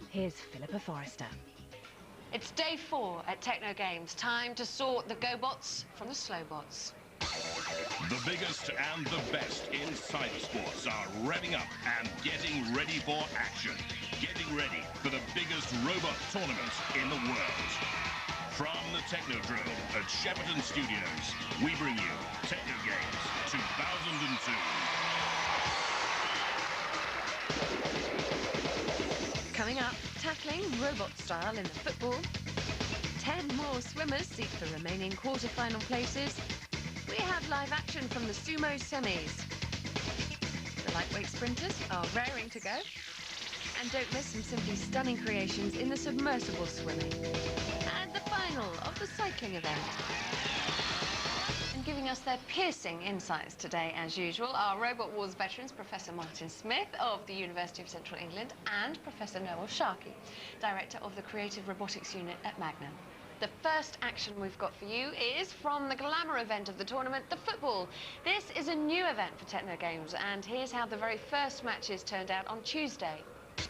Here's Philippa Forrester. It's day 4 at TechnoGames. Time to sort the GoBots from the Slowbots. The biggest and the best in cybersports are revving up and getting ready for action. Getting ready for the biggest robot tournament in the world. From the Technodrome at Shepperton Studios, we bring you TechnoGames 2002. Coming up, tackling robot style in the football. 10 more swimmers seek the remaining quarter-final places. We have live action from the sumo semis. The lightweight sprinters are raring to go. And don't miss some simply stunning creations in the submersible swimming. And the final of the cycling event. And giving us their piercing insights today, as usual, are Robot Wars veterans Professor Martin Smith of the University of Central England and Professor Noel Sharkey, Director of the Creative Robotics Unit at Magnum. The first action we've got for you is from the glamour event of the tournament, the football. This is a new event for TechnoGames, and here's how the very first matches turned out on Tuesday. It's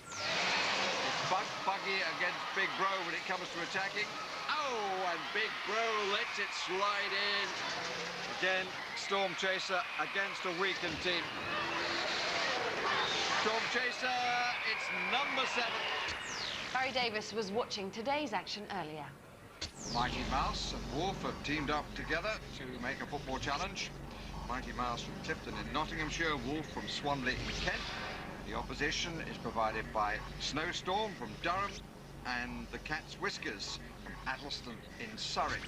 Buggy against Big Bro when it comes to attacking. Oh, and Big Bro lets it slide in. Again, Storm Chaser against a weakened team. Storm Chaser, it's number 7. Barry Davis was watching today's action earlier. Mighty Mouse and Wolf have teamed up together to make a football challenge. Mighty Mouse from Clifton in Nottinghamshire, Wolf from Swanley in Kent. The opposition is provided by Snowstorm from Durham and the Cat's Whiskers from Addleston in Surrey.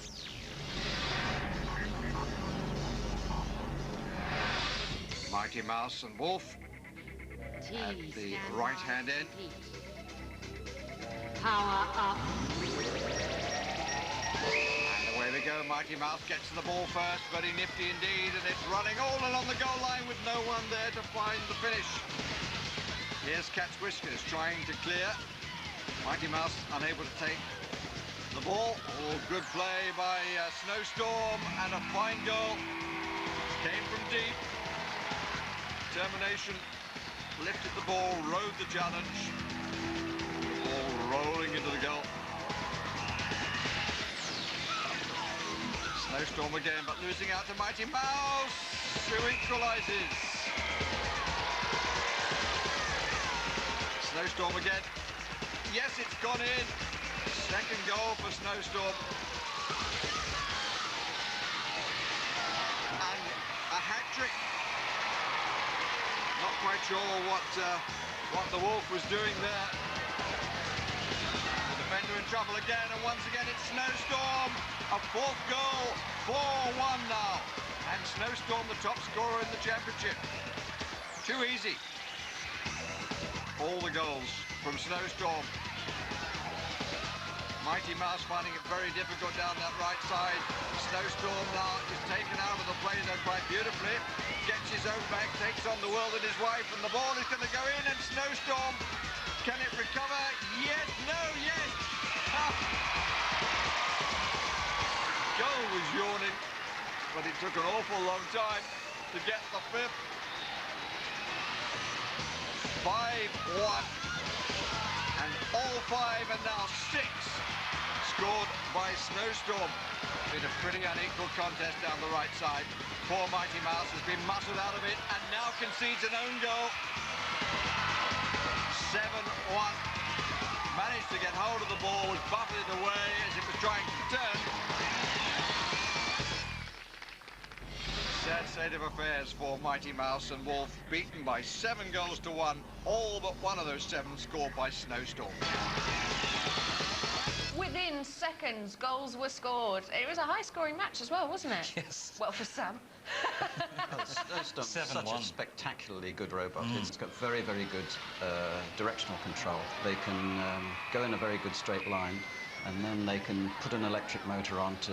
Mighty Mouse and Wolf at the right-hand end. Power up. And away we go. Mighty Mouse gets to the ball first. Very nifty indeed, and it's running all along the goal line with no one there to find the finish. Here's Cat's Whiskers trying to clear. Mighty Mouse unable to take the ball. Oh, good play by Snowstorm, and a fine goal. Came from deep. Determination lifted the ball, rode the challenge. Ball rolling into the goal. Snowstorm again, but losing out to Mighty Mouse, who equalises. Snowstorm again. Yes, it's gone in. Second goal for Snowstorm. And a hat-trick. Not quite sure what the Wolf was doing there. The defender in trouble again, and once again it's Snowstorm. A 4th goal, 4-1 now. And Snowstorm the top scorer in the championship. Too easy. All the goals from Snowstorm. Mighty Mouse finding it very difficult down that right side. Snowstorm now is taken out of the play there quite beautifully. Gets his own back, takes on the world and his wife, and the ball is going to go in, and Snowstorm, can it recover? Yes, no, yes! Ah. Goal was yawning, but it took an awful long time to get the 5th. 5-1. And all 5 and now 6 scored by Snowstorm. Been a pretty unequal contest down the right side. Poor Mighty Mouse has been muscled out of it and now concedes an own goal. 7-1. Managed to get hold of the ball, was buffeted away as it was trying to turn. Sad state of affairs for Mighty Mouse and Wolf, beaten by 7 goals to 1, all but one of those 7 scored by Snowstorm. Within seconds, goals were scored. It was a high-scoring match as well, wasn't it? Yes. Well, for some. Snowstorm's such a spectacularly good robot. It's got very, very good directional control. They can go in a very good straight line, and then they can put an electric motor on to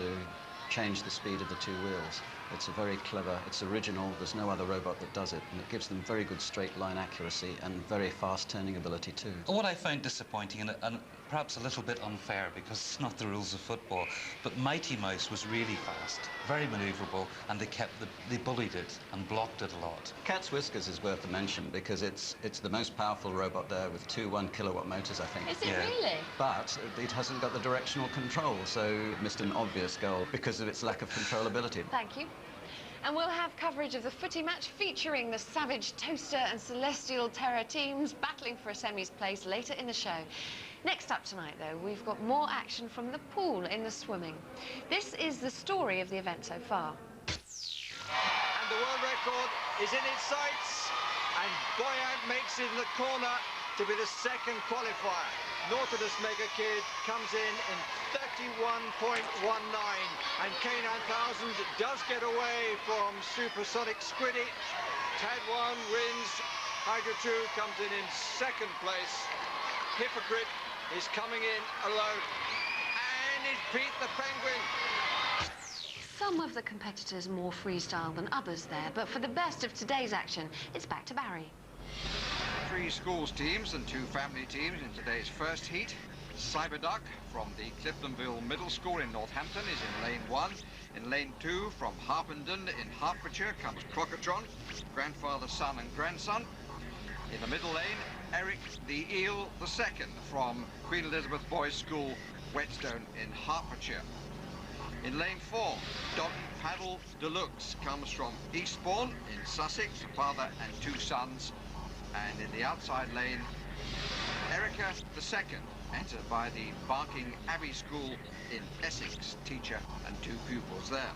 change the speed of the 2 wheels. It's a very clever, it's original, there's no other robot that does it, and it gives them very good straight line accuracy and very fast turning ability too. What I found disappointing, and perhaps a little bit unfair because it's not the rules of football, but Mighty Mouse was really fast, very manoeuvrable, and they bullied it and blocked it a lot. Cat's Whiskers is worth a mention because it's the most powerful robot there with 2 1-kilowatt motors, I think. Is it really? But it hasn't got the directional control, so missed an obvious goal because of its lack of controllability. Thank you. And we'll have coverage of the footy match featuring the Savage Toaster and Celestial Terror teams battling for a semis place later in the show. Next up tonight, though, we've got more action from the pool in the swimming. This is the story of the event so far. And the world record is in its sights, and Boyant makes it in the corner to be the second qualifier. Nautilus Mega Kid comes in 31.19, and K9000 does get away from Supersonic Squiddy. Tad 1 wins, Hydra 2 comes in second place. Hypocrite is coming in alone, and it beat the Penguin. Some of the competitors more freestyle than others there, but for the best of today's action, it's back to Barry. 3 schools teams and 2 family teams in today's first heat. Cyberduck from the Cliftonville Middle School in Northampton is in lane 1. In lane 2 from Harpenden in Hertfordshire comes Crocotron, grandfather, son and grandson. In the middle lane, Eric the Eel II from Queen Elizabeth Boys School, Whetstone in Hertfordshire. In lane 4, Doggy Paddle Deluxe comes from Eastbourne in Sussex, father and 2 sons. And in the outside lane, Erica II, entered by the Barking Abbey School in Essex, teacher and 2 pupils there.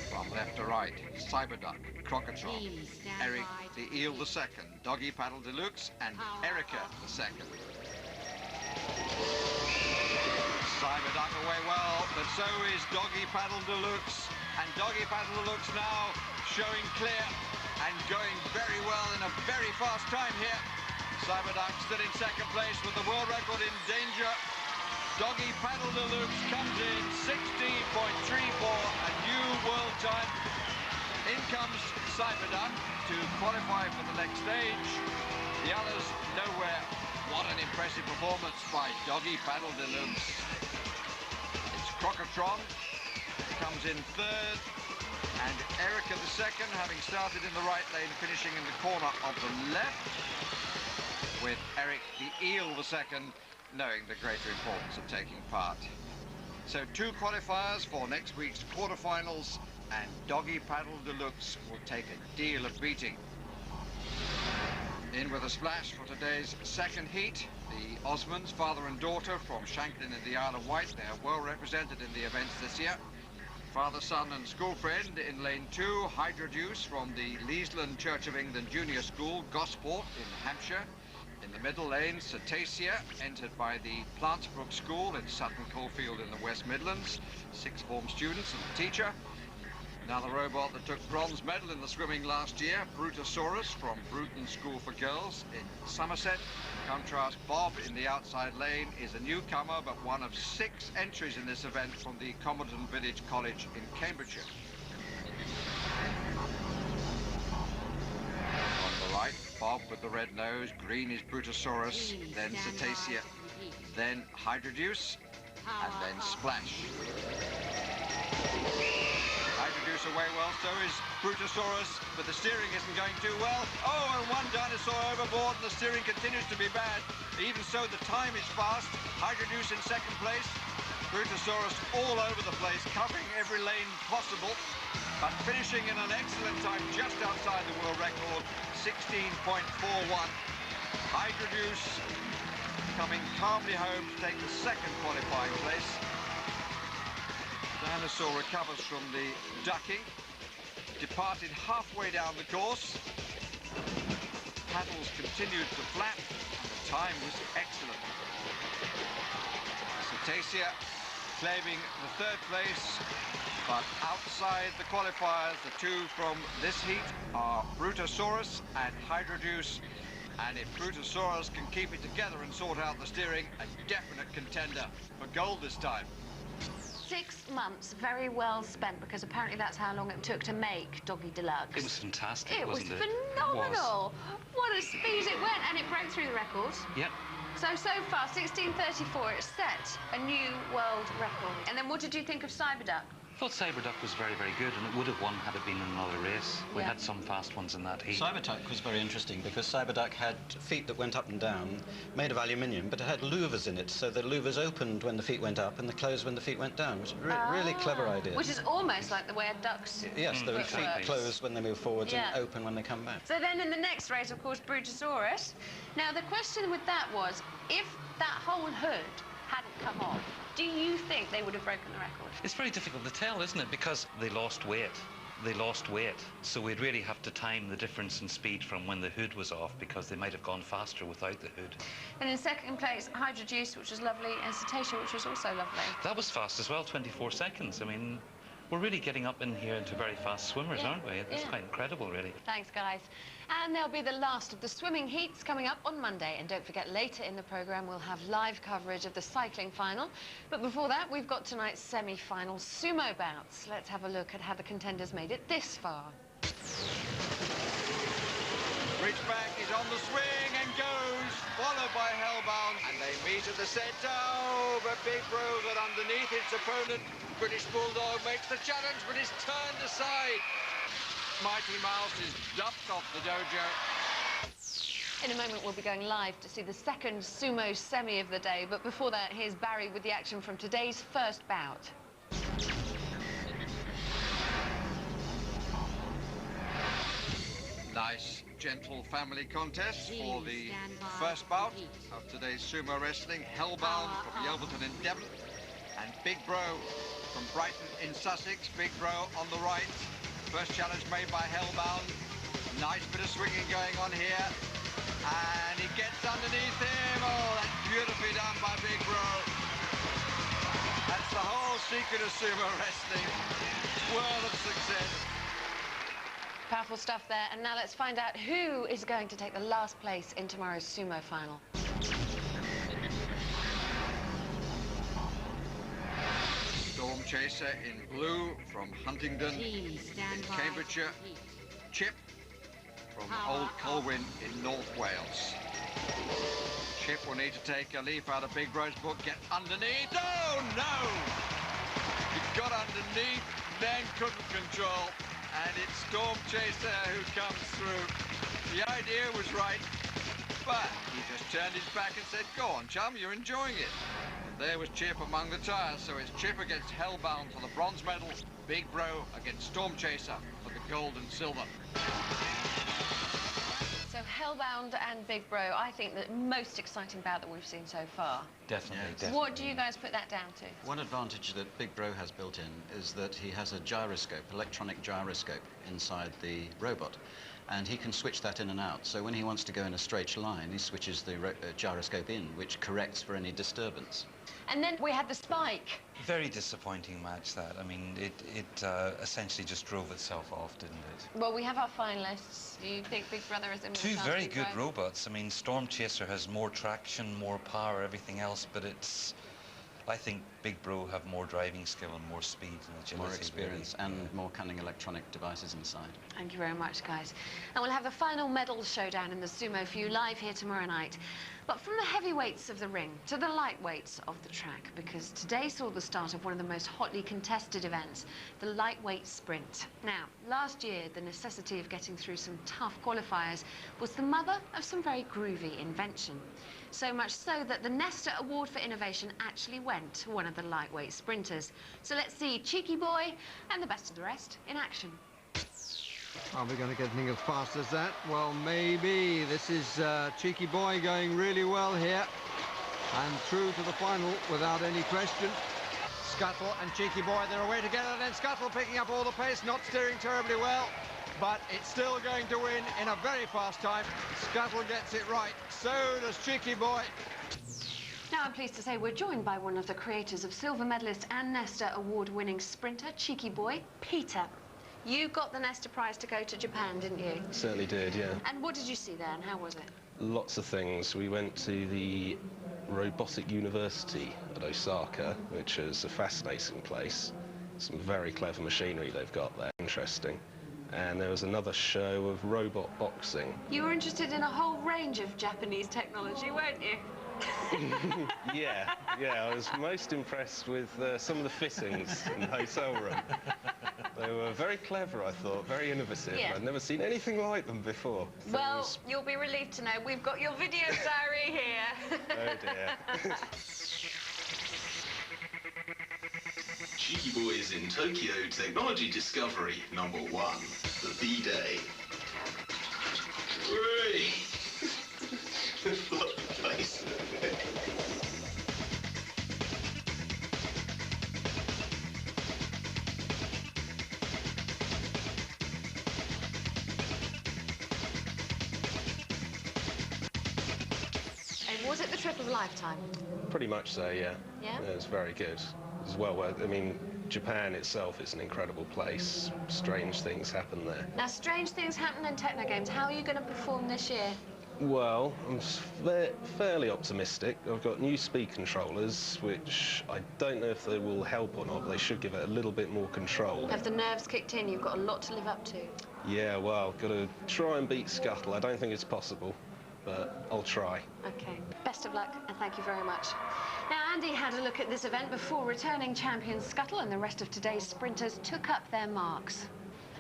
From left to right, Cyberduck, Crocotron, Eric the Eel II, Doggy Paddle Deluxe, and Erica II. Cyberduck away well, but so is Doggy Paddle Deluxe. And Doggy Paddle Deluxe now showing clear and going very well in a very fast time here. Cyberduck still in second place with the world record in danger. Doggy Paddle Deluxe comes in 16.34, a new world time. In comes Cyberduck to qualify for the next stage. The others nowhere. What an impressive performance by Doggy Paddle Deluxe. It's Crocotron comes in third, and Erica II, having started in the right lane, finishing in the corner of the left, with Eric the Eel II knowing the greater importance of taking part. So 2 qualifiers for next week's quarterfinals, and Doggy Paddle Deluxe will take a deal of beating. In with a splash for today's second heat, the Osmonds, father and daughter from Shanklin in the Isle of Wight. They are well represented in the events this year. Father, son and school friend in lane 2, Hydroduce from the Leesland Church of England Junior School, Gosport in Hampshire. In the middle lane, Cetacean, entered by the Plantsbrook School in Sutton Coldfield in the West Midlands. 6th form students and the teacher. Another robot that took bronze medal in the swimming last year, Brutosaurus from Bruton School for Girls in Somerset. Contrast, Bob in the outside lane is a newcomer, but one of 6 entries in this event from the Commodon Village College in Cambridgeshire. On the right, Bob with the red nose, green is Brutosaurus, then Cetacean, then Hydroduce, and then Splash. Hydroduce away well, so is Brutosaurus, but the steering isn't going too well. Oh, and one dinosaur overboard, and the steering continues to be bad. Even so, the time is fast. Hydroduce in second place. Brutosaurus all over the place, covering every lane possible, but finishing in an excellent time just outside the world record, 16.41. Hydroduce coming calmly home to take the second qualifying place. Dinosaur recovers from the ducking, departed halfway down the course. Paddles continued to flap, and the time was excellent. Cetacean claiming the 3rd place, but outside the qualifiers, the 2 from this heat are Brutosaurus and Hydroduce, and if Brutosaurus can keep it together and sort out the steering, a definite contender for gold this time. 6 months very well spent, because apparently that's how long it took to make Doggy Deluxe. It was fantastic, It was wasn't it? phenomenal. What a speed it went, and it broke through the records. Yep. So far, 16:34, it set a new world record. And then what did you think of Cyberduck? I thought Cyberduck was very, very good, and it would have won had it been in another race. We had some fast ones in that heat. Cyberduck was very interesting because Cyberduck had feet that went up and down, made of aluminium, but it had louvers in it, so the louvers opened when the feet went up and they closed when the feet went down, which is a really clever idea. Which is almost like the way a duck's Yes, the feet works. close when they move forwards and open when they come back. So then in the next race, of course, Brutosaurus. Now, the question with that was, if that whole hood hadn't come off, do you think they would have broken the record? It's very difficult to tell, isn't it? Because they lost weight. They lost weight. So we'd really have to time the difference in speed from when the hood was off, because they might have gone faster without the hood. And in second place, Hydrojuice, which was lovely, and Cetacea, which was also lovely. That was fast as well, 24 seconds. I mean, we're really getting up in here into very fast swimmers, aren't we? It's quite incredible, really. Thanks, guys. And there'll be the last of the swimming heats coming up on Monday. And don't forget, later in the programme, we'll have live coverage of the cycling final. But before that, we've got tonight's semi-final sumo bouts. Let's have a look at how the contenders made it this far. Ridgeback is on the swing and goes, followed by Hellbound. And they meet at the centre. Oh, but Big Bro got underneath its opponent. British Bulldog makes the challenge, but is turned aside. Mighty Mouse is dumped off the dojo. In a moment, we'll be going live to see the second sumo semi of the day. But before that, here's Barry with the action from today's first bout. Nice, gentle family contest for the first bout of today's sumo wrestling. Hellbound from Yelverton in Devon, and Big Bro from Brighton in Sussex. Big Bro on the right. First challenge made by Hellbound. Nice bit of swinging going on here. And he gets underneath him. Oh, that's beautifully done by Big Bro. That's the whole secret of sumo wrestling. World of success. Powerful stuff there. And now let's find out who is going to take the last place in tomorrow's sumo final. Storm Chaser in blue from Huntingdon in Cambridgeshire. Chip from Old Colwyn in North Wales. Chip will need to take a leaf out of Big Bro's book, get underneath. Oh, no! He got underneath, then couldn't control. And it's Storm Chaser who comes through. The idea was right, but he just turned his back and said, go on, chum, you're enjoying it. There was Chip among the tyres, so it's Chip against Hellbound for the bronze medal, Big Bro against Storm Chaser for the gold and silver. So Hellbound and Big Bro, I think the most exciting bout that we've seen so far. Definitely. What do you guys put that down to? One advantage that Big Bro has built in is that he has a gyroscope, electronic gyroscope, inside the robot. And he can switch that in and out. So when he wants to go in a straight line, he switches the gyroscope in, which corrects for any disturbance. And then we had the spike. Very disappointing match, that. I mean, it essentially just drove itself off, didn't it? Well, we have our finalists. Do you think Big Brother is in with a Two chance, very Big good Bro? robots. I mean, Storm Chaser has more traction, more power, everything else, but it's... I think Big Bro have more driving skill and more speed and agility. More experience and more cunning electronic devices inside. Thank you very much, guys. And we'll have the final medal showdown in the sumo for you live here tomorrow night. But from the heavyweights of the ring to the lightweights of the track, because today saw the start of one of the most hotly contested events, the lightweight sprint. Now, last year, the necessity of getting through some tough qualifiers was the mother of some very groovy invention. So much so that the Nesta Award for Innovation actually went to one of the lightweight sprinters. So let's see Cheeky Boy and the best of the rest in action. Are we going to get anything as fast as that? Well, maybe. This is Cheeky Boy going really well here. And through to the final without any question. Scuttle and Cheeky Boy, they're away together. Then Scuttle picking up all the pace, not steering terribly well. But it's still going to win in a very fast time. Scuttle gets it right. So does Cheeky Boy. Now I'm pleased to say we're joined by one of the creators of silver medalist and Nesta award-winning sprinter, Cheeky Boy, Peter. You got the Nesta prize to go to Japan, didn't you? Certainly did, yeah. And what did you see there, and how was it? Lots of things. We went to the robotic university at Osaka, which is a fascinating place. Some very clever machinery they've got there, interesting. And there was another show of robot boxing. You were interested in a whole range of Japanese technology, weren't you? Yeah, I was most impressed with some of the fittings in the hotel room. They were very clever, I thought, very innovative. Yeah. I'd never seen anything like them before. Well, you'll be relieved to know we've got your video diary here. Oh dear. Cheeky Boys in Tokyo Technology Discovery number 1, the V-Day. Hooray! What a place. And was it the trip of a lifetime? Pretty much so, yeah. Yeah? It was very good. It was well worth. I mean, Japan itself is an incredible place. Strange things happen there. Now, strange things happen in TechnoGames. How are you going to perform this year? Well, I'm fairly optimistic. I've got new speed controllers, which I don't know if they will help or not, but they should give it a little bit more control. Have the nerves kicked in? You've got a lot to live up to. Yeah, well, got to try and beat Scuttle. I don't think it's possible, but I'll try. Okay. Best of luck, and thank you very much. Now, Andy had a look at this event before returning champion Scuttle and the rest of today's sprinters took up their marks.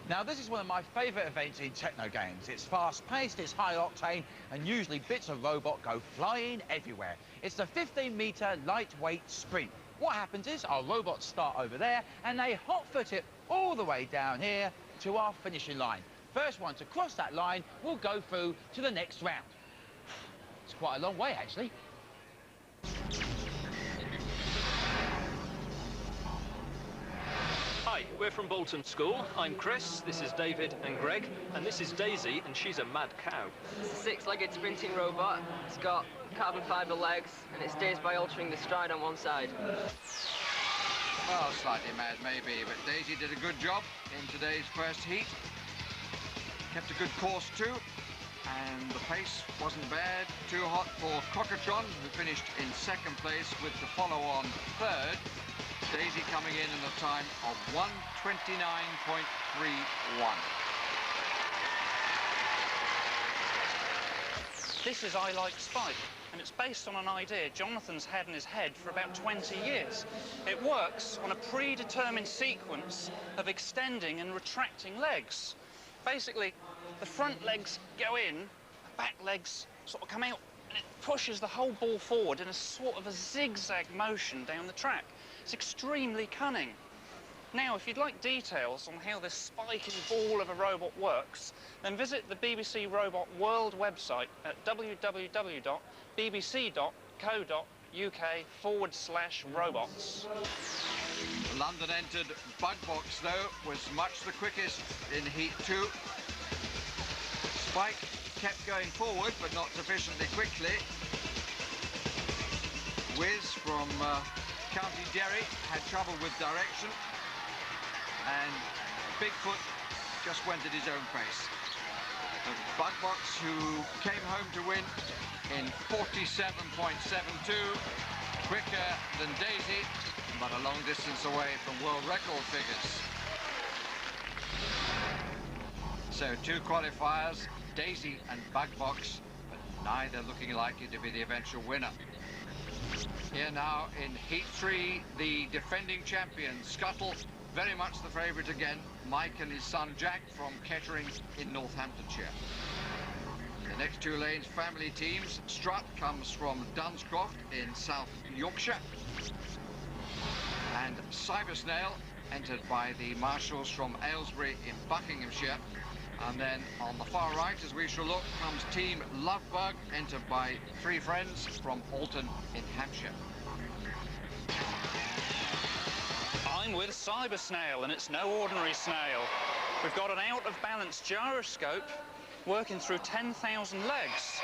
Now, this is one of my favourite events in TechnoGames. It's fast-paced, it's high-octane, and usually bits of robot go flying everywhere. It's the 15-metre lightweight sprint. What happens is our robots start over there, and they hot-foot it all the way down here to our finishing line. First one to cross that line will go through to the next round. It's quite a long way, actually. Hi, we're from Bolton School. I'm Chris, this is David and Greg, and this is Daisy, and she's a mad cow. It's a six-legged sprinting robot. It's got carbon fibre legs, and it stays by altering the stride on one side. Well, slightly mad maybe, but Daisy did a good job in today's first heat. Kept a good course too, and the pace wasn't bad. Too hot for Cockatron, who finished in second place with the follow-on third. Daisy coming in a time of 1:29.31. This is I Like Spike, and it's based on an idea Jonathan's had in his head for about 20 years. It works on a predetermined sequence of extending and retracting legs. Basically, the front legs go in, the back legs sort of come out, and it pushes the whole ball forward in a sort of a zigzag motion down the track. It's extremely cunning. Now, if you'd like details on how this spiking ball of a robot works, then visit the BBC Robot World website at www.bbc.co.uk/robots. London entered Bugbox, though, was much the quickest in Heat 2. Spike kept going forward, but not sufficiently quickly. Wiz from County Derry had trouble with direction, and Bigfoot just went at his own pace. Bugbox, who came home to win in 47.72, quicker than Daisy, but a long distance away from world record figures. So 2 qualifiers, Daisy and Bugbox, but neither looking likely to be the eventual winner. Here now in Heat 3, the defending champion, Scuttle, very much the favourite again, Mike and his son Jack from Kettering in Northamptonshire. The next 2 lanes, family teams. Strutt comes from Dunscroft in South Yorkshire. And Cybersnail, entered by the marshals from Aylesbury in Buckinghamshire. And then on the far right, as we shall look, comes Team Lovebug, entered by 3 friends from Alton in Hampshire. I'm with Cybersnail, and it's no ordinary snail. We've got an out-of-balance gyroscope working through 10,000 legs.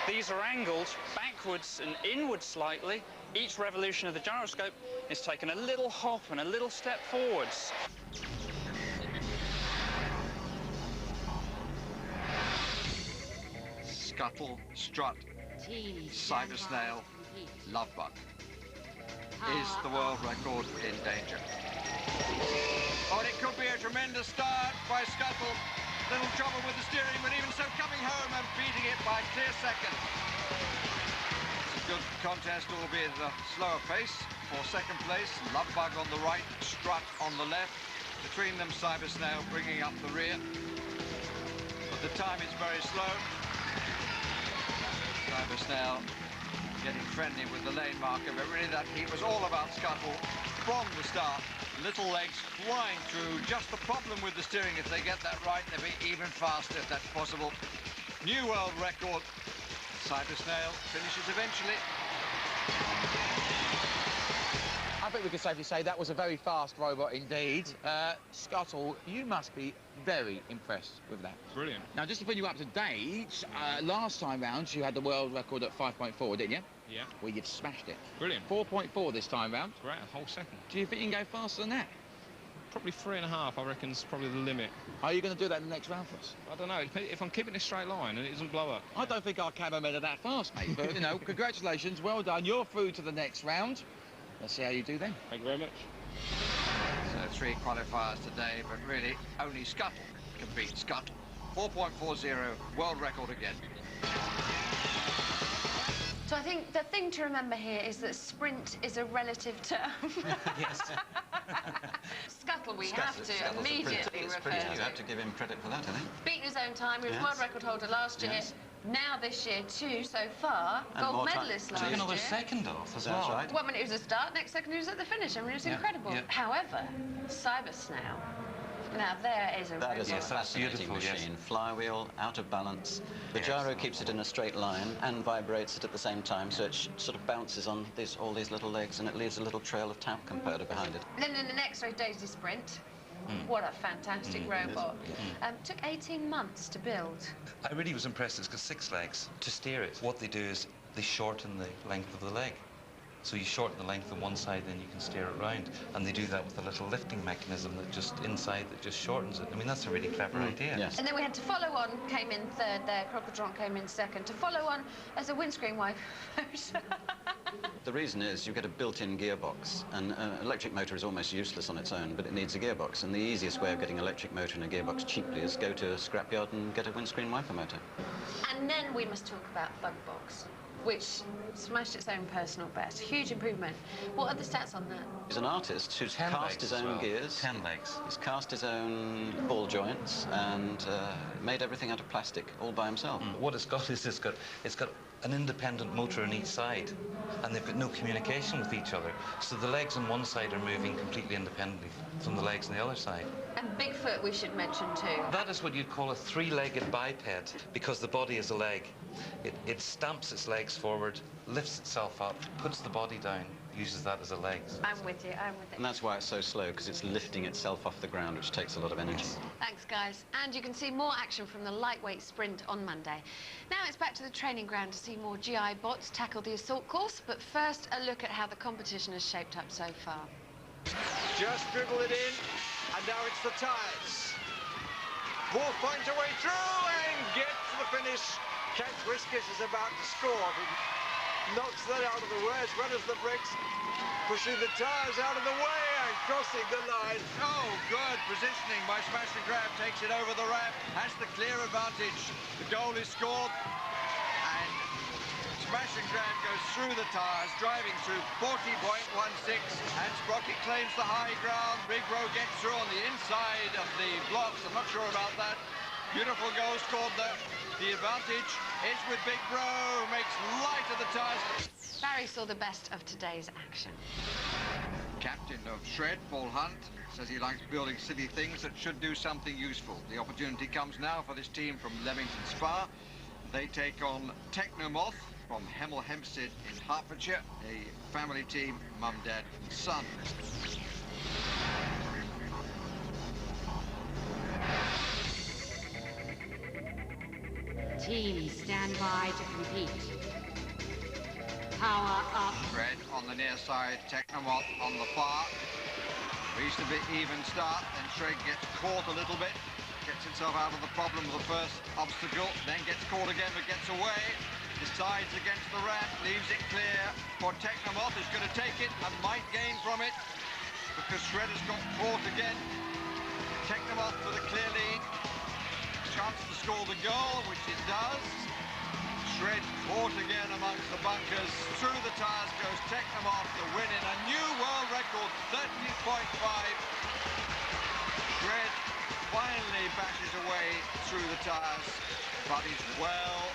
These are angled backwards and inwards slightly. Each revolution of the gyroscope is taking a little hop and a little step forwards. Scuttle, Strutt, Cybersnail, Lovebug. Is the world record in danger? Oh, and it could be a tremendous start by Scuttle. Little trouble with the steering, but even so coming home and beating it by a clear second. It's a good contest, albeit at a slower pace. For second place, Lovebug on the right, Strut on the left. Between them, Cybersnail bringing up the rear. But the time is very slow. Cybersnail getting friendly with the lane marker, but really that heat was all about Scuttle from the start. Little legs flying through. Just the problem with the steering, if they get that right, they'll be even faster if that's possible. New world record. Cybersnail finishes eventually. I think we can safely say that was a very fast robot indeed. Scuttle, you must be very impressed with that. Brilliant. Now, just to bring you up to date, last time round you had the world record at 5.4, didn't you? Yeah. Well, you've smashed it. Brilliant. 4.4 this time round. Great, a whole second. Do you think you can go faster than that? Probably 3.5, I reckon, is probably the limit. Are you going to do that in the next round for us? I don't know, if I'm keeping a straight line and it doesn't blow up. I don't think our cameramen are that fast, mate, but, you know, congratulations, well done. You're through to the next round. Let's see how you do then. Thank you very much. So 3 qualifiers today, but really only Scuttle can beat Scuttle. 4.40, world record again. So I think the thing to remember here is that sprint is a relative term. Yes. Scuttle we have to immediately refer to. You have to give him credit for that, I think. Beaten his own time, he was world record holder last year. Now this year too, so far, gold medalist last year. Took another second off as well. That's right. 1 minute it was a start, next second he was at the finish. I mean, it was incredible. Yeah. However, Cybersnail, now there is a That is a fascinating machine. Flywheel, out of balance. The gyro keeps it in a straight line and vibrates it at the same time, so it sort of bounces on all these little legs, and it leaves a little trail of talcum powder behind it. Then in the next race, Daisy Sprint. What a fantastic robot. Took 18 months to build. I really was impressed. It's got 6 legs. To steer it, what they do is they shorten the length of the leg. So you shorten the length of one side, then you can steer it round. And they do that with a little lifting mechanism that just inside that just shortens it. I mean, that's a really clever idea. Yes. And then we had To Follow On came in third there, Crocodron came in second. To Follow On as a windscreen wiper. The reason is you get a built-in gearbox, and an electric motor is almost useless on its own, but it needs a gearbox, and the easiest way of getting an electric motor and a gearbox cheaply is go to a scrapyard and get a windscreen wiper motor. And then we must talk about Bugbox, which smashed its own personal best. Huge improvement. What are the stats on that? He's an artist who's cast his own gears. 10 legs. He's cast his own ball joints and made everything out of plastic all by himself. What it's got is it's got an independent motor on each side, and they've got no communication with each other. So the legs on one side are moving completely independently from the legs on the other side. And Bigfoot we should mention too. That is what you'd call a 3-legged biped, because the body is a leg. It stamps its legs forward, lifts itself up, puts the body down, uses that as a leg. I'm with you, I'm with you. And that's why it's so slow, because it's lifting itself off the ground, which takes a lot of energy. Thanks, guys. And you can see more action from the lightweight sprint on Monday. Now it's back to the training ground to see more GI bots tackle the assault course, but first a look at how the competition has shaped up so far. Just dribble it in, and now it's the tyres. Wolf finds a way through and gets to the finish. Cat Whiskers is about to score. He knocks that out of the way as well as the brakes, pushing the tyres out of the way and crossing the line. Oh, good positioning by Smash and Grab. Takes it over the ramp, has the clear advantage. The goal is scored, and Smash and Grab goes through the tyres, driving through 40.16, and Sprocket claims the high ground. Big Bro gets through on the inside of the blocks. I'm not sure about that. Beautiful goal scored there. The advantage is with Big Bro, who makes light of the tyres. Barry saw the best of today's action. Captain of Shred, Paul Hunt, says he likes building silly things that should do something useful. The opportunity comes now for this team from Leamington Spa. They take on Technomoth from Hemel Hempstead in Hertfordshire, a family team, mum, dad, and son. Teams stand by to compete. Power up. Shred on the near side, Technomoth on the far. Reasonably even start, then Shred gets caught a little bit, gets himself out of the problem of the first obstacle, then gets caught again but gets away. decides against the ramp, leaves it clear for Technomoth, who's going to take it and might gain from it because Shredder's got caught again. Technomoth with a clear lead, chance to score the goal, which it does. Shred caught again amongst the bunkers. Through the tyres goes Technomoth to win in a new world record, 30.5. Shred finally bashes away through the tyres, but he's well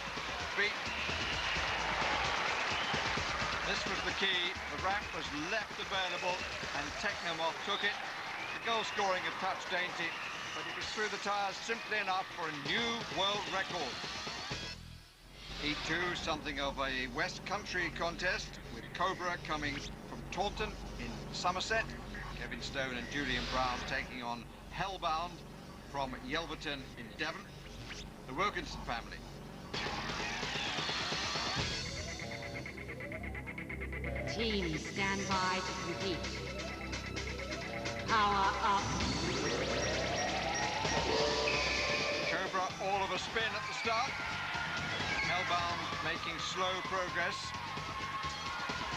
beaten. This was the key. The ramp was left available and Technomoth took it. The goal scoring a touch dainty, but it was through the tyres simply enough for a new world record. Heat 2, something of a West Country contest with Cobra coming from Taunton in Somerset. Kevin Stone and Julian Brown taking on Hellbound from Yelverton in Devon. The Wilkinson family. Teams stand by to compete. Power up. Cobra all of a spin at the start. Hellbound making slow progress.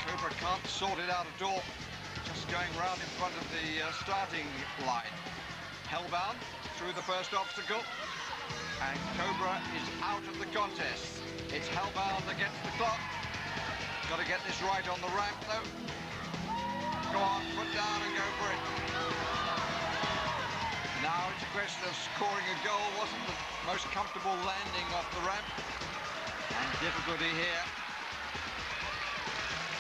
Cobra can't sort it out at all. Just going round in front of the starting line. Hellbound through the first obstacle. And Cobra is out of the contest. It's Hellbound against the clock. Got to get this right on the ramp though. Go on, put down and go for it. Now it's a question of scoring a goal. Wasn't the most comfortable landing off the ramp. And difficulty here.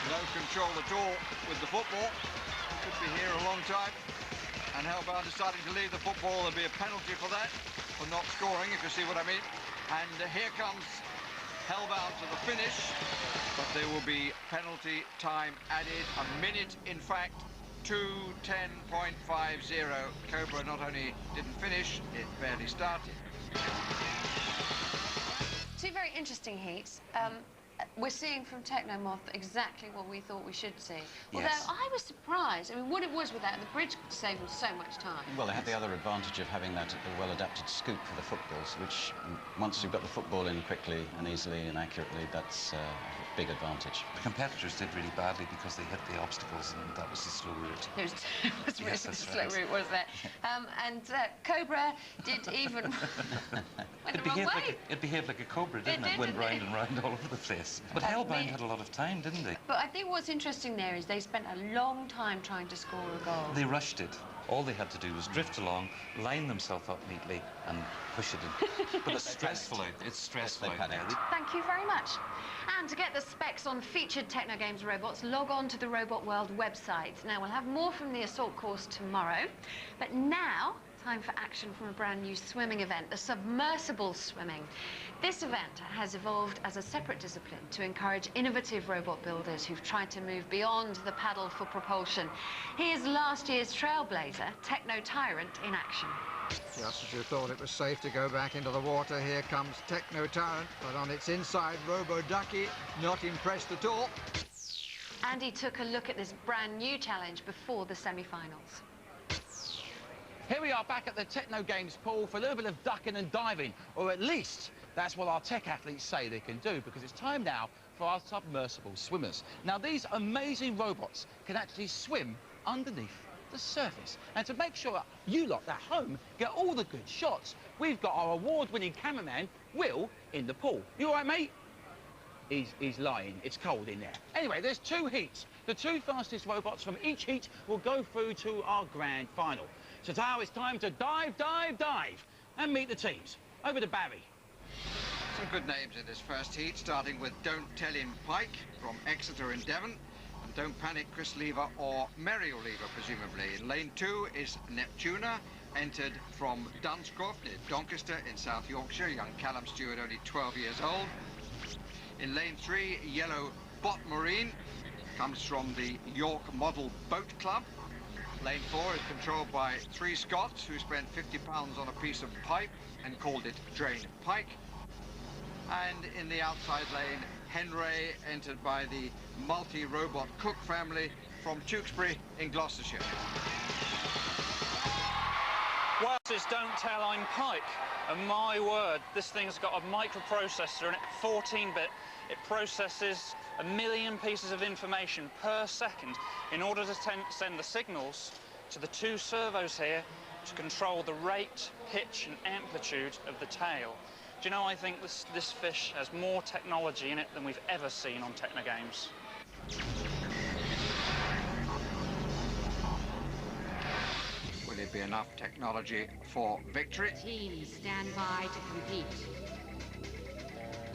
No control at all with the football. Could be here a long time. And Hellbound deciding to leave the football. There'll be a penalty for that, for not scoring, if you see what I mean. And here comes Hellbound to the finish. But there will be penalty time added. A minute, in fact, 2:10.50. Cobra not only didn't finish, it barely started. Two very interesting heats. We're seeing from Technomoth exactly what we thought we should see. Although Yes. I was surprised. I mean, what it was with that, the bridge saved them so much time. Well, they had the other advantage of having that well-adapted scoop for the footballs, which once you've got the football in quickly and easily and accurately, that's a big advantage. The competitors did really badly because they hit the obstacles and that was the slow route. It was really Yes, the that's slow right. route, wasn't it? And Cobra did even went the wrong way. It behaved like a cobra, didn't it? did, Went didn't round it? and round all over the place. But Hellbound had a lot of time, didn't they? But I think what's interesting there is they spent a long time trying to score a goal. They rushed it. All they had to do was drift along, line themselves up neatly, and push it in. But it's stressful out. It's stressful out there. Thank you very much. And to get the specs on featured TechnoGames robots, log on to the Robot World website. Now, we'll have more from the assault course tomorrow. But now, time for action from a brand new swimming event, the submersible swimming. This event has evolved as a separate discipline to encourage innovative robot builders who've tried to move beyond the paddle for propulsion. Here's last year's trailblazer, Techno Tyrant, in action. Just as you thought it was safe to go back into the water, here comes Techno Tyrant, but on its inside, Robo Ducky, not impressed at all. Andy took a look at this brand new challenge before the semi-finals. Here we are back at the TechnoGames pool for a little bit of ducking and diving, or at least that's what our tech athletes say they can do, because it's time now for our submersible swimmers. Now, these amazing robots can actually swim underneath the surface. And to make sure you lot at home get all the good shots, we've got our award-winning cameraman, Will, in the pool. You all right, mate? He's lying. It's cold in there. Anyway, there's two heats. The two fastest robots from each heat will go through to our grand final. So now it's time to dive, dive, dive, and meet the teams. Over to Barry. Some good names in this first heat, starting with Don't Tell Him Pike from Exeter in Devon, and Don't Panic Chris Lever or Muriel Lever, presumably. In lane 2 is Neptuna, entered from Dunscroft near Doncaster in South Yorkshire, young Callum Stewart, only 12 years old. In lane 3, Yellow Bot Marine, comes from the York Model Boat Club. Lane 4 is controlled by 3 Scots who spent £50 on a piece of pipe and called it Drain Pike. And in the outside lane, Henry, entered by the multi-robot Cook family from Tewkesbury in Gloucestershire. Don't tell I'm Pike, and my word, this thing's got a microprocessor in it, 14-bit. It processes 1 million pieces of information per second in order to send the signals to the 2 servos here to control the rate, pitch and amplitude of the tail. Do you know, I think this fish has more technology in it than we've ever seen on TechnoGames. Will it be enough technology for victory? Team, stand by to compete.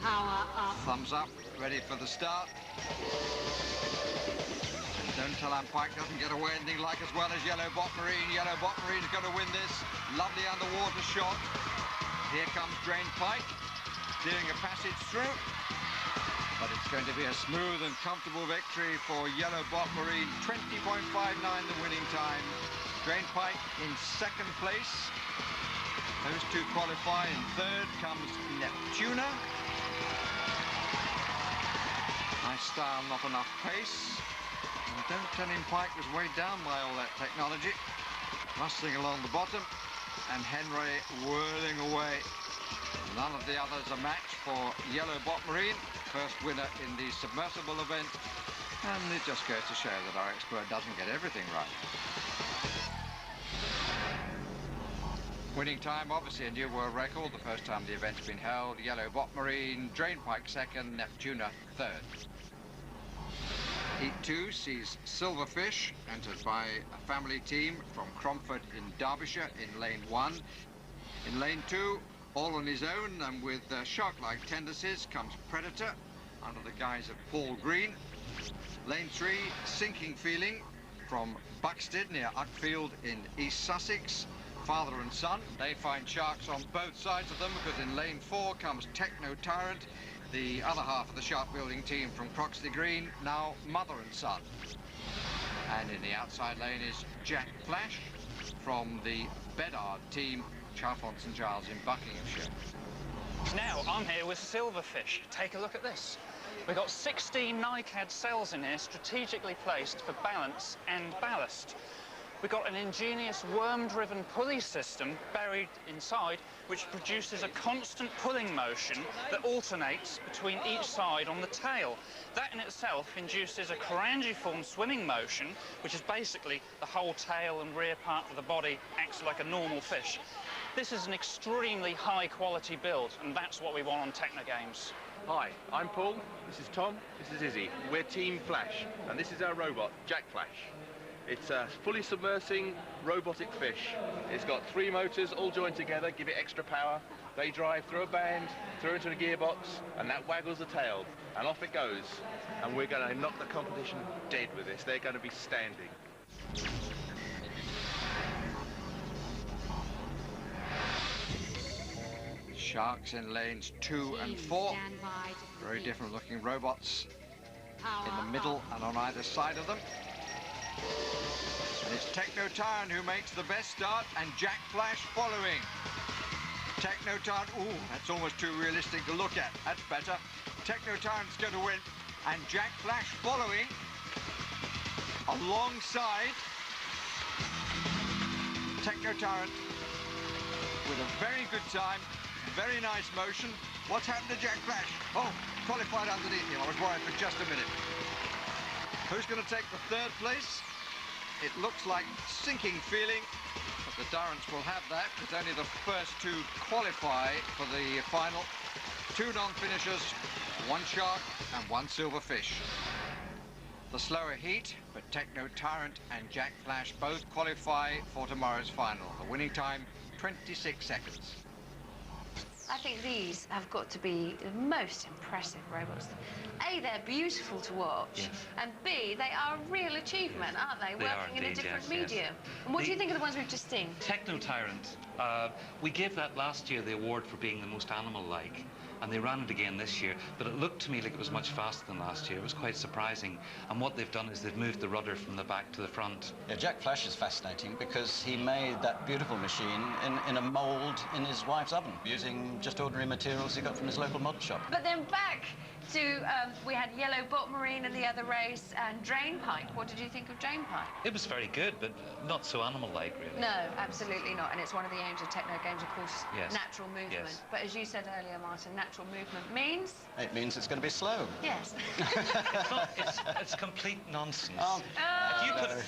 Power up. Thumbs up, ready for the start. And don't tell I'm Pike doesn't get away anything like as well as Yellow Bot Marine. Yellow Bot Marine's going to win this. Lovely underwater shot. Here comes Drain Pike, doing a passage through. But it's going to be a smooth and comfortable victory for Yellow Bot Marine. 20.59 the winning time. Drain Pike in 2nd place. Those 2 qualify. In 3rd comes Neptuna. Nice style, not enough pace. And don't tell him Pike was weighed down by all that technology. Rustling along the bottom. And Henry whirling away. None of the others a match for Yellow Bot Marine. First winner in the submersible event. And it just goes to show that our expert doesn't get everything right. Winning time, obviously a new world record. The first time the event's been held. Yellow Bot Marine, Drain Pike 2nd, Neptuna 3rd. Heat 2 sees Silverfish, entered by a family team from Cromford in Derbyshire in lane 1. In lane 2, all on his own and with shark-like tendencies, comes Predator under the guise of Paul Green. Lane 3, Sinking Feeling from Buxted near Uckfield in East Sussex. Father and son, they find sharks on both sides of them because in lane 4 comes Techno Tyrant, the other half of the shark building team from Croxley Green, now mother and son. And in the outside lane is Jack Flash from the Bedard team, Chalfont St Giles in Buckinghamshire. Now I'm here with Silverfish. Take a look at this. We've got 16 NICAD cells in here strategically placed for balance and ballast. We've got an ingenious worm-driven pulley system buried inside, which produces a constant pulling motion that alternates between each side on the tail. That in itself induces a chorangiform swimming motion, which is basically the whole tail and rear part of the body acts like a normal fish. This is an extremely high-quality build, and that's what we want on TechnoGames. Hi, I'm Paul, this is Tom, this is Izzy. We're Team Flash, and this is our robot, Jack Flash. It's a fully submersing robotic fish. It's got 3 motors all joined together, give it extra power. They drive through a band, through into a gearbox, and that waggles the tail, and off it goes. And we're going to knock the competition dead with this. They're going to be standing. Sharks in lanes 2 and 4. Very different looking robots in the middle and on either side of them. And it's Techno Tyrant who makes the best start and Jack Flash following. Techno Tyrant, ooh, that's almost too realistic to look at. That's better. Techno Tyrant's going to win and Jack Flash following alongside Techno Tyrant with a very good time, very nice motion. What's happened to Jack Flash? Oh, qualified underneath him. I was worried for just a minute. Who's going to take the 3rd place? It looks like Sinking Feeling, but the Durrants will have that because only the first 2 qualify for the final. 2 non-finishers, 1 shark and 1 silverfish. The slower heat, but Techno Tyrant and Jack Flash both qualify for tomorrow's final. The winning time, 26 seconds. I think these have got to be the most impressive robots. A, they're beautiful to watch, yes. and B, they are a real achievement, aren't they? They Working in a indeed, different yes, medium. yes. And what do you think of the ones we've just seen? Techno Tyrant. We gave that last year the award for being the most animal-like, and they ran it again this year, but it looked to me like it was much faster than last year. It was quite surprising. And what they've done is they've moved the rudder from the back to the front. Yeah, Jack Flash is fascinating because he made that beautiful machine in a mould in his wife's oven using just ordinary materials he got from his local model shop. But then back we had yellow bot marine in the other race and drain pipe. What did you think of drain pipe? It was very good, but not so animal-like, really. No, absolutely not. And it's one of the aims of TechnoGames, of course, Yes. natural movement. Yes. But as you said earlier, Martin, natural movement means? It means it's going to be slow. Yes. It's complete nonsense.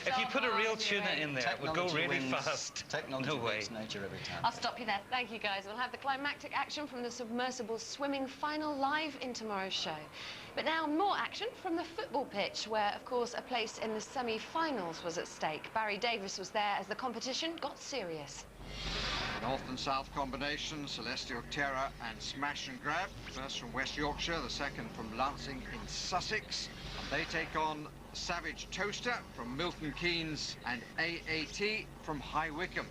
If you put a real tuna in there, it would go really fast. Technology No way. wins nature every time. I'll stop you there. Thank you, guys. We'll have the climactic action from the submersible swimming final live in tomorrow's show. But now more action from the football pitch, where, of course, a place in the semi-finals was at stake. Barry Davis was there as the competition got serious. North and South combination, Celestial Terror and Smash and Grab. First from West Yorkshire, the second from Lancing in Sussex. And they take on Savage Toaster from Milton Keynes and AAT from High Wycombe.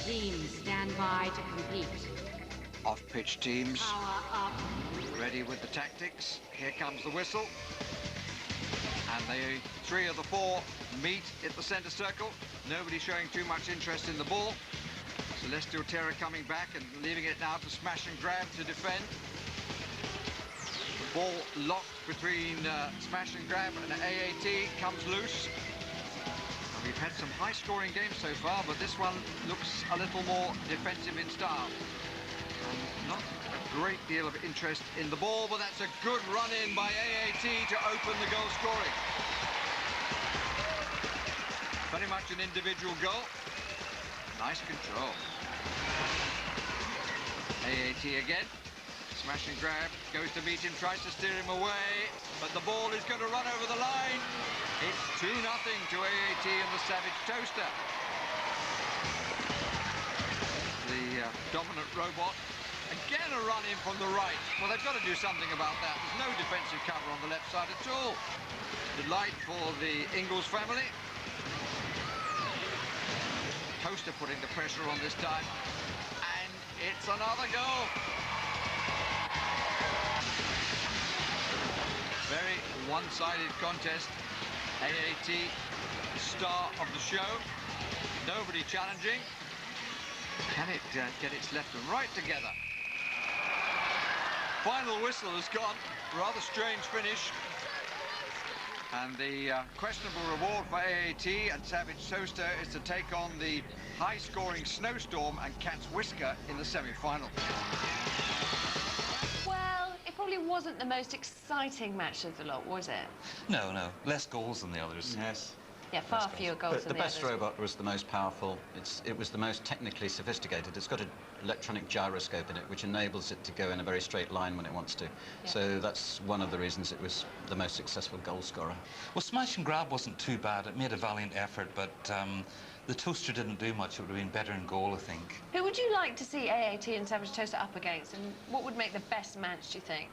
Teams stand by to compete. Off-pitch teams. Power up. Ready with the tactics. Here comes the whistle. And the three of the four meet at the centre circle. Nobody showing too much interest in the ball. Celestial Terror coming back and leaving it now to Smash and Grab to defend. The ball locked between Smash and Grab and AAT comes loose. We've had some high-scoring games so far, but this one looks a little more defensive in style. And not a great deal of interest in the ball, but that's a good run-in by AAT to open the goal scoring. Very much an individual goal. Nice control. AAT again. Smash and Grab goes to meet him, tries to steer him away, but the ball is going to run over the line. It's 2-0 to AAT and the Savage Toaster. The dominant robot. Again a run in from the right. Well, they've got to do something about that. There's no defensive cover on the left side at all. Delight for the Ingalls family. Toaster putting the pressure on this time. And it's another goal. Very one-sided contest. AAT, the star of the show. Nobody challenging. Can it get its left and right together? Final whistle has gone. Rather strange finish. And the questionable reward for AAT and Savage Toaster is to take on the high-scoring Snowstorm and Cat's Whisker in the semi-final. Well, it probably wasn't the most exciting match of the lot, was it? No, no. Less goals than the others. Yes. Yeah, far fewer goals than the the best others. robot was the most powerful. It was the most technically sophisticated. It's got an electronic gyroscope in it, which enables it to go in a very straight line when it wants to. Yeah. So that's one of the reasons it was the most successful goal scorer. Well, Smash and Grab wasn't too bad. It made a valiant effort, but the Toaster didn't do much. It would have been better in goal, I think. Who would you like to see AAT and Savage Toaster up against, and what would make the best match, do you think?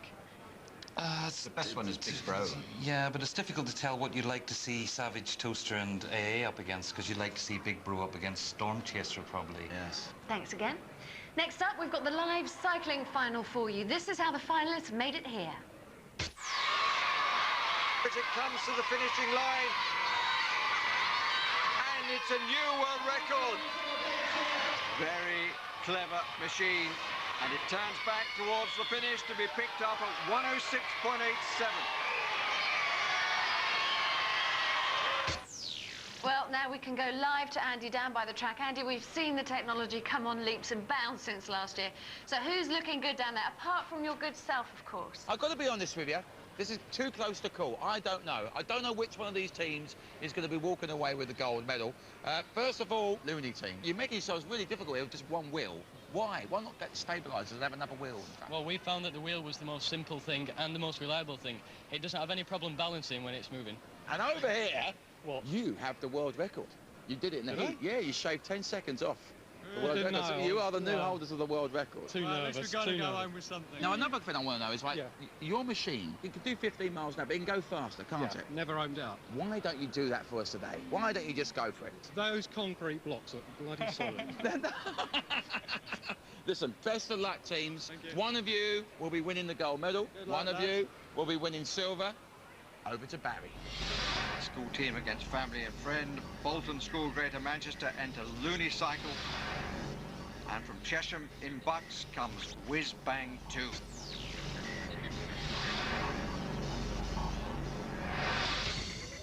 The best one is Big Bro. Yeah, but it's difficult to tell what you'd like to see Savage Toaster and AA up against, because you'd like to see Big Bro up against Storm Chaser, probably. Yes. Thanks again. Next up, we've got the live cycling final for you. This is how the finalists made it here. As it comes to the finishing line. And it's a new world record. Very clever machine. And it turns back towards the finish to be picked up at 106.87. Well, now we can go live to Andy down by the track. Andy, we've seen the technology come on leaps and bounds since last year. So who's looking good down there, apart from your good self, of course? I've got to be honest with you. This is too close to call. I don't know. I don't know which one of these teams is going to be walking away with the gold medal. First of all, Looney Team. You're making yourselves really difficult here with just one wheel. Why? Why not get stabilisers and have another wheel? Well, we found that the wheel was the most simple thing and the most reliable thing. It doesn't have any problem balancing when it's moving. And over here, what? You have the world record. You did it in the heat. Yeah, you shaved 10 seconds off. The world record. So you are the new holders of the world record. Too nervous. We've got to go home with something. Now, another thing I want to know is, like, your machine, it can do 15 miles an hour, but it can go faster, can't it? Never owned out. Why don't you do that for us today? Why don't you just go for it? Those concrete blocks are bloody solid. Listen, best of luck, teams. One of you will be winning the gold medal. One of you will be winning silver. Over to Barry. school team against family and friend. Bolton School, Greater Manchester, enter Looney Cycle. And from Chesham in Bucks comes Whiz Bang 2.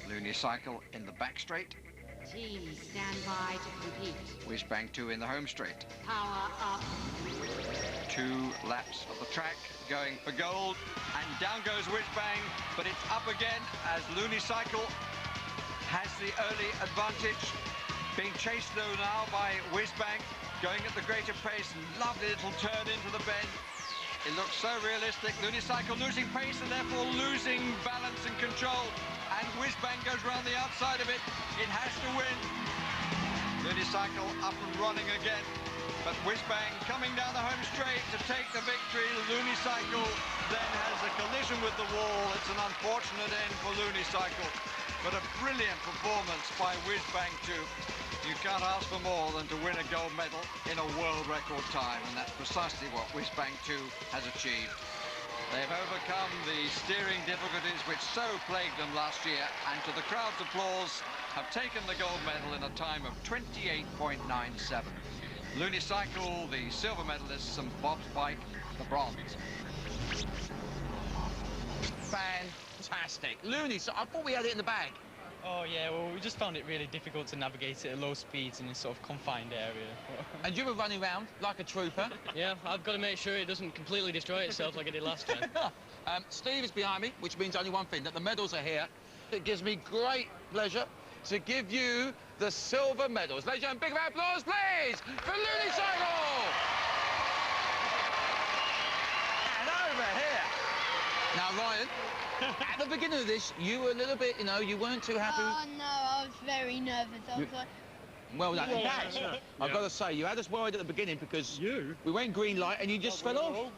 Looney Cycle in the back straight. Team, stand by to compete. Whiz Bang 2 in the home straight. Power up. 2 laps of the track going for gold. And down goes Whiz Bang, but it's up again as Looney Cycle has the early advantage. Being chased though now by Whiz Bang, going at the greater pace. Lovely little turn into the bend. It looks so realistic. Looney Cycle losing pace and therefore losing balance and control. And Whiz Bang goes round the outside of it. It has to win. Looney Cycle up and running again. But Whiz Bang coming down the home straight to take the victory. Looney Cycle then has a collision with the wall. It's an unfortunate end for Looney Cycle. But a brilliant performance by Whiz Bang 2. You can't ask for more than to win a gold medal in a world record time, and that's precisely what Whiz Bang 2 has achieved. They've overcome the steering difficulties which so plagued them last year, and to the crowd's applause, have taken the gold medal in a time of 28.97. Looney Cycle, the silver medalists, and Bob's Bike, the bronze. Fantastic. Looney, so I thought we had it in the bag. Oh, yeah, well, we just found it really difficult to navigate it at low speeds in this sort of confined area. And you were running around like a trooper. Yeah, I've got to make sure it doesn't completely destroy itself like it did last time. Steve is behind me, which means only one thing, that the medals are here. It gives me great pleasure to give you the silver medals. Ladies and gentlemen, big round of applause, please, for Looney Cycle! And over here. Now, Ryan, at the beginning of this, you were a little bit, you weren't too happy. Oh, no, I was very nervous. I was like... Well done. In fact, I've got to say, you had us worried at the beginning because we went green light and you just fell off.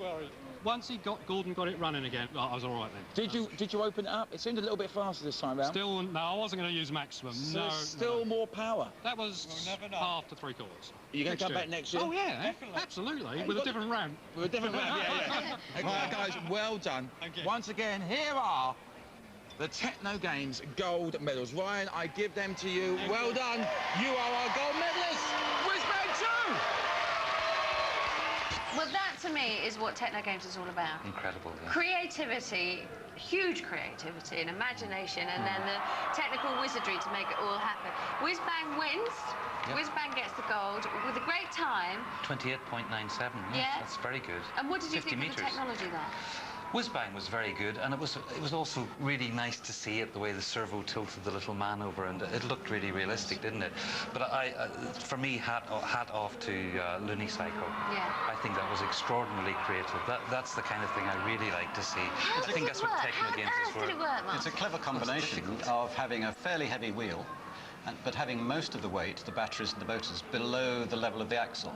Once Gordon got it running again, I was all right then. Did you open it up? It seemed a little bit faster this time round. Still, no, I wasn't going to use maximum. So no, still more power. That was half to 3/4. Are you going to come back next year? Oh yeah, absolutely. With a different round. With a different round, yeah. All right, guys, well done. Once again, here are the TechnoGames gold medals. Ryan, I give them to you. Well done. You are our gold medalists. Whiz Bang 2! Well, that to me is what TechnoGames is all about. Incredible, yeah. Creativity, huge creativity and imagination, and then the technical wizardry to make it all happen. Whiz Bang wins. Yep. Whiz Bang gets the gold with a great time. 28.97. Yeah. That's very good. And what did you 50 think meters. of the technology there? Whiz Bang was very good, and it was also really nice to see it, the way the servo tilted the little man over, and it looked really realistic, didn't it? But for me, hat off to Looney Cycle. Yeah. I think that was extraordinarily creative. That's the kind of thing I really like to see. I think that's what TechnoGames is for. How did it work, Mark? It's a clever combination of having a fairly heavy wheel, but having most of the weight, the batteries and the motors, below the level of the axle.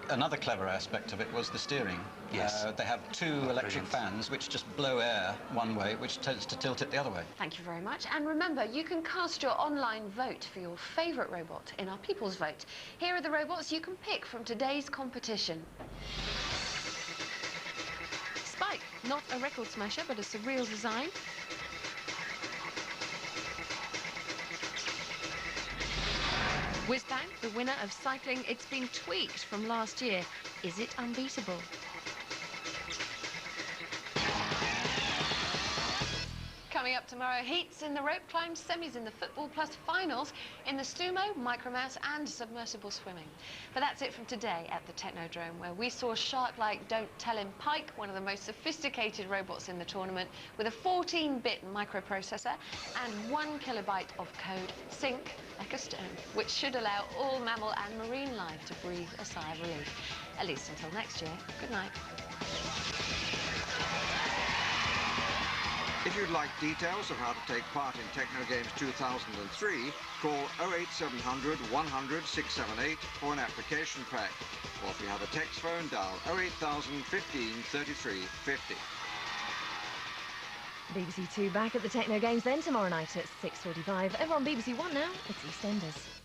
Another clever aspect of it was the steering. Yes. They have 2 electric fans which just blow air one way, which tends to tilt it the other way. Thank you very much. And remember, you can cast your online vote for your favourite robot in our People's Vote. Here are the robots you can pick from today's competition. Spike, not a record smasher, but a surreal design. Whiz Bang, the winner of cycling. It's been tweaked from last year. Is it unbeatable? Coming up tomorrow, heats in the rope climb, semis in the football, plus finals in the sumo, micromouse and submersible swimming. But that's it from today at the Technodrome, where we saw shark-like Don't Tell Him Pike, one of the most sophisticated robots in the tournament, with a 14-bit microprocessor and 1 kilobyte of code, sink like a stone, which should allow all mammal and marine life to breathe a sigh of relief. At least until next year. Good night. If you'd like details of how to take part in TechnoGames 2003, call 08700 100 678 for an application pack. Or if you have a text phone, dial 08000 15 33 50. BBC Two back at the TechnoGames then tomorrow night at 6:45. Over on BBC One now, it's EastEnders.